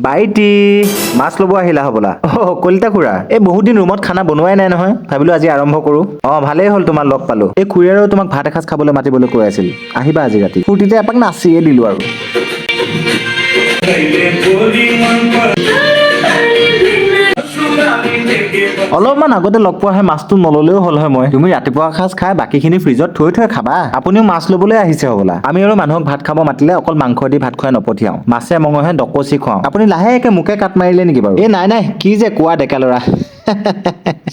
বাইটি মাছ ল'ব আহিলা হ'বলা। কলিতা খুৰা, এই বহুত দিন ৰুমত খানা বনোৱাই নাই নহয়, ভাবিলো আজি আৰম্ভ কৰো। ভালেই হ'ল তোমাক লগ পালো। এই খুৰীয়াৰেও তোমাক ভাত এসাঁজ খাবলৈ মাতিবলৈ কৈ আছিল, আহিবা আজি ৰাতি। ফূৰ্তিতে এপাক নাচিয়ে দিলো আৰু। অলপমান আগতে লগ পোৱা হয় মাছটো নললেও হ'ল হয় মই। তুমি ৰাতিপুৱা সাঁজ খাই বাকীখিনি ফ্ৰিজত থৈ খাবা। আপুনিও মাছ ল'বলৈ আহিছে হ'বলা। আমি আৰু মানুহক ভাত খাব মাতিলে অকল মাংস দি ভাত খুৱাই নপঠিয়াও, মাছে মঙহে ডকচি খুৱাওঁ। আপুনি লাহেকে মোকে কাট মাৰিলে নেকি বাৰু? নাই কি যে কোৱা ডেকা ল'ৰা।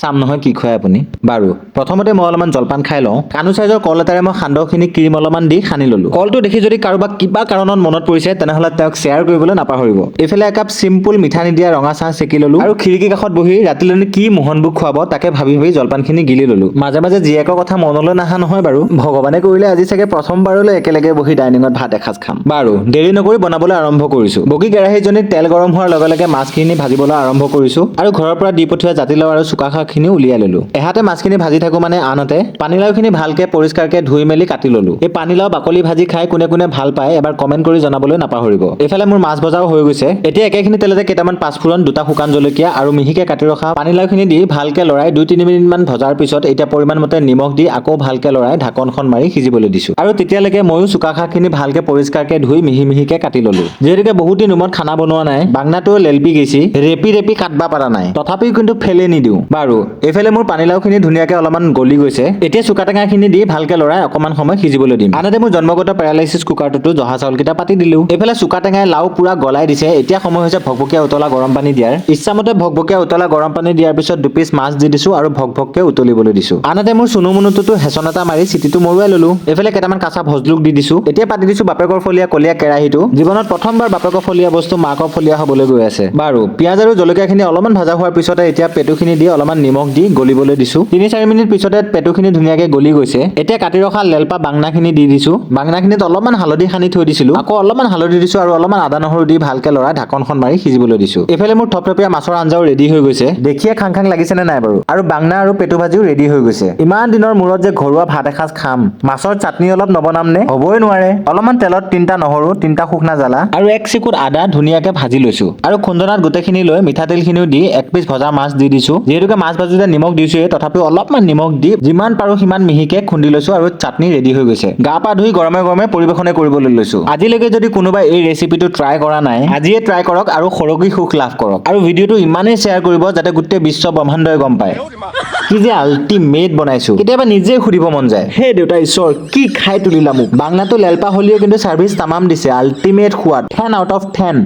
চাম নহয় কি খুৱাই আপুনি। বাৰু প্ৰথমতে মই অলপমান জলপান খাই লওঁ। কাণু চাইজৰ কল এটাৰে মই সান্দহখিনি ক্ৰীম অলপমান দি সানি ললো। কলটো দেখি যদি কাৰোবাক কিবা কাৰণত মনত পৰিছে তেনেহ'লে তেওঁক শ্বেয়াৰ কৰিবলৈ নাপাহৰিব। এইফালে একাপ চিম্পুল মিঠা নিদিয়া ৰঙা চাহ চেকি ললো আৰু খিৰিকী কাষত বহি ৰাতিলৈ কি মোহনবোৰ খুৱাব তাকে ভাবি জলপানখিনি গিলি ললো। মাজে মাজে জীয়েকৰ কথা মনলৈ নাহা নহয় বাৰু। ভগৱানে কৰিলে আজি চাগে প্ৰথমবাৰলৈ একেলগে বহি ডাইনিঙত ভাত এসাঁজ খাম। বাৰু দেৰি নকৰি বনাবলৈ আৰম্ভ কৰিছো। বগী কেৰাহীজনীত তেল গৰম হোৱাৰ লগে লগে মাছখিনি ভাজিবলৈ আৰম্ভ কৰিছো আৰু ঘৰৰ পৰা দি পঠিওৱা জাতিলাও আৰু চুকা শাকখিনি উলিয়াই ললো। এহাতে মাছখিনি ভাজি থাকো মানে আনহাতে পানীলাওখিনি ভালকে পৰিষ্কাৰকে ধুই মেলি কাটি ললো। এই পানীলাও বাকলি ভাজি খাই কোনে কোনে ভাল পায় এবাৰ কমেন্ট কৰি জনাবলৈ নাপাহৰিব। এইফালে মোৰ মাছ ভজাও হৈ গৈছে। এতিয়া একেখিনি তেলতে কেইটামান পাঁচফোৰণ, দুটা শুকান জলকীয়া আৰু মিহিকে কাটি ৰখা পানীলাওখিনি দি ভালকে লৰাই 2-3 মিনিটমান ভজাৰ পিছত এতিয়া পৰিমাণ মতে নিমখ দি আকৌ ভালকে লৰাই ঢাকনখন মাৰি সিজিবলৈ দিছো। আৰু তেতিয়ালৈকে ময়ো চুকা শাকখিনি ভালকে পৰিষ্কাৰকে ধুই মিহিকে কাটি ললো। যিহেতুকে বহুত দিন ৰুমত খানা বনোৱা নাই, বাংনাটো লেলপি গৈছি, ৰেপি কাটবা পৰা নাই, তথাপিও কিন্তু ফেলে নিদিওঁ। বাৰু এইফালে মোৰ পানীলাওখিনি ধুনীয়াকে অলপমান গলি গৈছে। এতিয়া চুকা টেঙাখিনি দি ভালকে লৰাই অকমান সময় সিজিবলৈ দিম। আনহাতে মোৰ জন্মগত পেৰালাইচিছ কুকাৰটোতো জহা চাউলকেইটা পাতি দিলো। এইফালে চুকা টেঙাই লাও পুৰা গলাই দিছে। এতিয়া সময় হৈছে ভকভকীয়া উতলা গৰম পানী দিয়াৰ। ইচ্ছামতে ভকভকীয়া উতলা গৰম পানী দিয়াৰ পিছত দুপিচ মাছ দি দিছো আৰু ভকভককে উতলিবলৈ দিছো। আনহাতে মোৰ চুনুমুনুটোতো হেঁচন এটা মাৰি চিটিটো মৰুৱাই ললো। এইফালে কেইটামান কাঁচা ভজলুক দি দিছো। এতিয়া পাতি দিছো বাপেকৰ ফলীয়া কলীয়া কেৰাহীটো। জীৱনত প্ৰথমবাৰ বাপেকৰ ফলীয়া বস্তু মাকৰ ফলীয়া হ'বলৈ গৈ আছে। বাৰু পিঁয়াজ আৰু জলকীয়াখিনি অলপমান ভাজা হোৱাৰ পিছতে এতিয়া পেটুখিনি দি অলপমান নিমখ দি গলিবলৈ দিছো। 3-4 মিনিট পিছতে পেটুখিনি ধুনীয়াকে গলি গৈছে। এতিয়া কাটি ৰখা লেলপা বাংনাখিনি দি দিছো। বাংনাখিনিত অলপমান হালধি সানি থৈ দিছিলো, আকৌ অলপমান হালধি দিছো আৰু অলপমান আদা নহৰু দি ভালকে লৰাই ঢাকনখন মাৰি সিজিবলৈ দিছো। এইফালে মোৰ থপথপীয়া মাছৰ আঞ্জাও ৰেডি হৈ গৈছে। দেখিয়ে খাং লাগিছে নে নাই বাৰু? আৰু বাংনা আৰু পেটু ভাজিও ৰেডি হৈ গৈছে। ইমান দিনৰ মূৰত যে ঘৰুৱা ভাত এসাঁজ খাম, মাছৰ চাটনি অলপ নবনাম নে? হ'বই নোৱাৰে। অলপমান তেলত 3টা নহৰু, 3টা শুকনা জ্বালা আৰু 1 চিকুট আদা ধুনীয়াকে ভাজি লৈছো আৰু খুন্দনাত গোটেইখিনি লৈ মিঠাতেলখিনিও দি 1 পিচ ভজা মাছ দি দিছো। যিহেতুকে মাছ ভাজোতে নিমখ দিছোৱে, তথাপিও অলপমান নিমখ দি যিমান পাৰো সিমান মিহিকে খুন্দি লৈছো আৰু চাটনি ৰেডি হৈ গৈছে। গা পা ধুই গৰমে গৰমে পৰিবেশনে কৰিবলৈ লৈছো। আজিলৈকে যদি কোনোবাই এই ৰেচিপিটো ট্ৰাই কৰা নাই, আজিয়ে ট্ৰাই কৰক আৰু সৰগী সুখ লাভ কৰক। আৰু ভিডিঅ'টো ইমানেই শ্বেয়াৰ কৰিব যাতে গোটেই বিশ্ব ব্ৰহ্মাণ্ডই গম পায় কি যে আল্টিমেট বনাইছো। কেতিয়াবা নিজে সুধিব মন যায়, হে দেউতা ঈশ্বৰ কি খাই তুলিলা মোক। বাংনাটো লেলপা হলিও কিন্তু চাৰ্ভিচ তামাম দিছে। আল্টিমেট সোৱাদ, 10 out of 10।